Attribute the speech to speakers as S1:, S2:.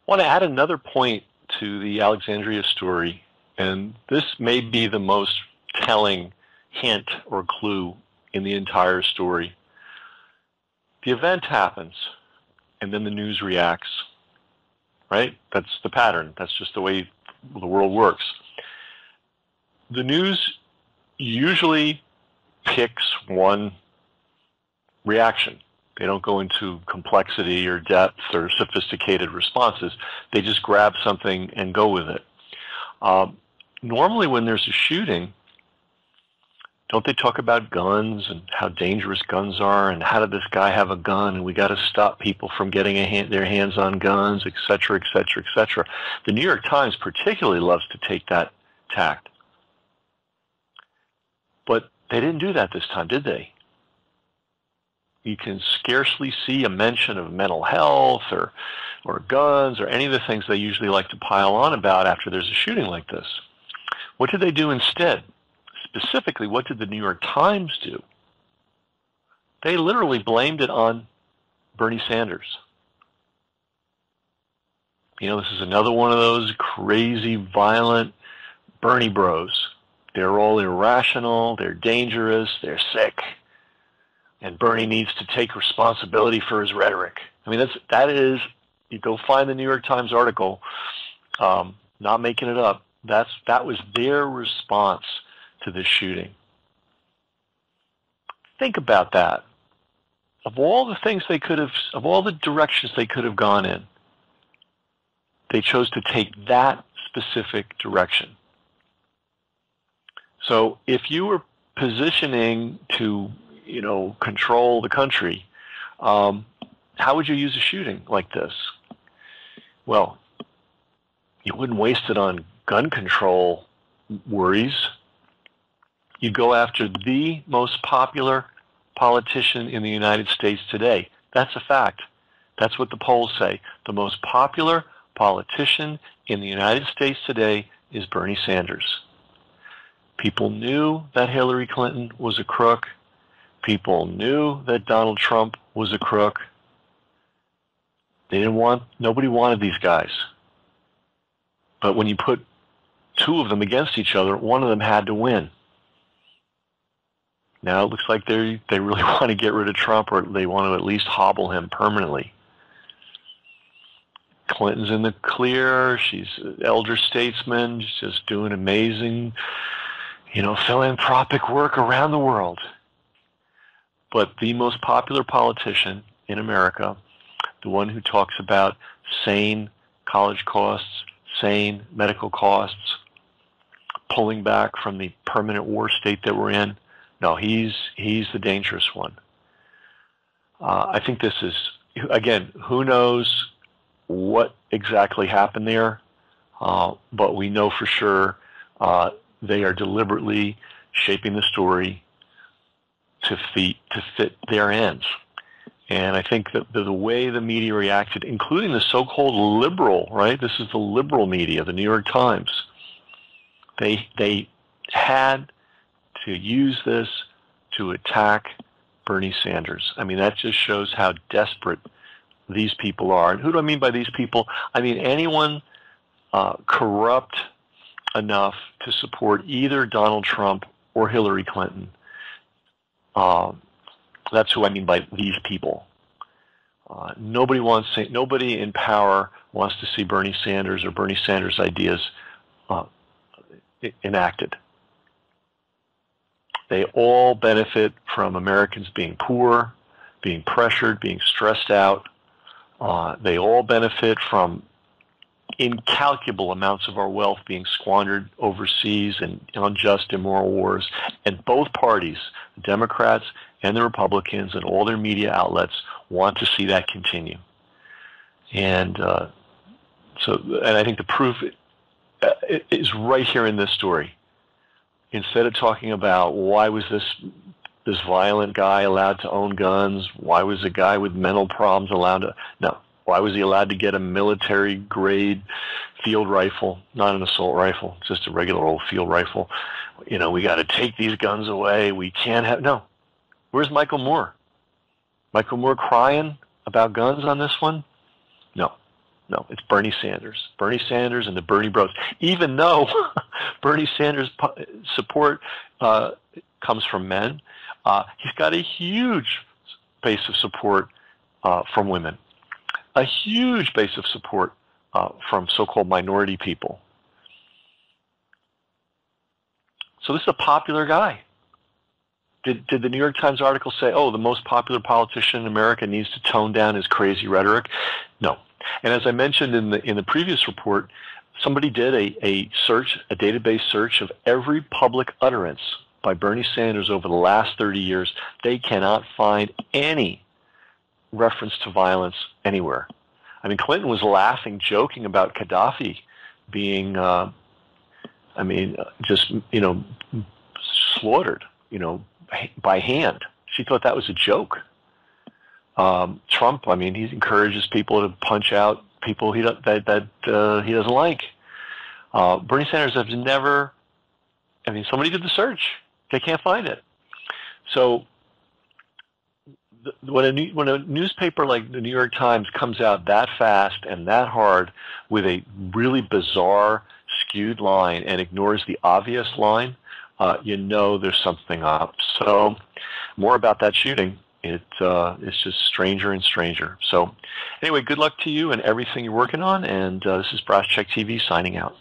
S1: want to add another point to the Alexandria story, and this may be the most telling hint or clue in the entire story. The event happens, and then the news reacts, right? That's the pattern. That's just the way the world works. The news usually picks one reaction. They don't go into complexity or depth or sophisticated responses. They just grab something and go with it. Normally when there's a shooting, don't they talk about guns and how dangerous guns are and how did this guy have a gun and we got to stop people from getting their hands on guns, et cetera, et cetera, et cetera. The New York Times particularly loves to take that tact. But they didn't do that this time, did they? You can scarcely see a mention of mental health or guns or any of the things they usually like to pile on about after there's a shooting like this. What did they do instead? Specifically, what did the New York Times do? They literally blamed it on Bernie Sanders. You know, this is another one of those crazy, violent Bernie bros. They're all irrational, they're dangerous, they're sick, and Bernie needs to take responsibility for his rhetoric. I mean, that is, you go find the New York Times article, not making it up, that was their response to this shooting. Think about that. Of all the things they could have, of all the directions they could have gone in, they chose to take that specific direction. So if you were positioning to, you know, control the country, how would you use a shooting like this? Well, you wouldn't waste it on gun control worries. You go after the most popular politician in the United States today. That's a fact. That's what the polls say. The most popular politician in the United States today is Bernie Sanders. People knew that Hillary Clinton was a crook. People knew that Donald Trump was a crook. Nobody wanted these guys. But when you put two of them against each other, one of them had to win. Now it looks like they really want to get rid of Trump, or they want to at least hobble him permanently. Clinton's in the clear. She's an elder statesman. She's just doing amazing, you know, philanthropic work around the world. But the most popular politician in America, the one who talks about sane college costs, sane medical costs, pulling back from the permanent war state that we're in, no, he's the dangerous one. I think this is, again, who knows what exactly happened there, but we know for sure they are deliberately shaping the story to fit their ends. And I think that the way the media reacted, including the so-called liberal, right? This is the liberal media, the New York Times. They had to use this to attack Bernie Sanders. I mean, that just shows how desperate these people are. And who do I mean by these people? I mean anyone corrupt enough to support either Donald Trump or Hillary Clinton. That's who I mean by these people. Nobody in power wants to see Bernie Sanders or Bernie Sanders' ideas enacted. They all benefit from Americans being poor, being pressured, being stressed out. They all benefit from incalculable amounts of our wealth being squandered overseas in unjust, immoral wars. And both parties, the Democrats and the Republicans and all their media outlets, want to see that continue. And I think the proof is right here in this story. Instead of talking about why was this violent guy allowed to own guns, why was a guy with mental problems allowed to, no, why was he allowed to get a military grade field rifle, not an assault rifle, just a regular old field rifle. You know, we got to take these guns away. We can't have, no. Where's Michael Moore? Michael Moore crying about guns on this one? No. No, it's Bernie Sanders. Bernie Sanders and the Bernie Bros. Even though Bernie Sanders' support comes from men, he's got a huge base of support from women, a huge base of support from so-called minority people. So this is a popular guy. Did the New York Times article say, oh, the most popular politician in America needs to tone down his crazy rhetoric? No. And as I mentioned in the previous report, somebody did a database search of every public utterance by Bernie Sanders over the last 30 years. They cannot find any reference to violence anywhere. I mean, Clinton was laughing, joking about Gaddafi being, slaughtered, by hand. She thought that was a joke. Trump, he encourages people to punch out people he doesn't like. Bernie Sanders has never. Somebody did the search. They can't find it. So when a newspaper like the New York Times comes out that fast and that hard with a really bizarre, skewed line and ignores the obvious line, there's something up. So more about that shooting. It's just stranger and stranger. So anyway, good luck to you and everything you're working on. And this is Brass Check TV signing out.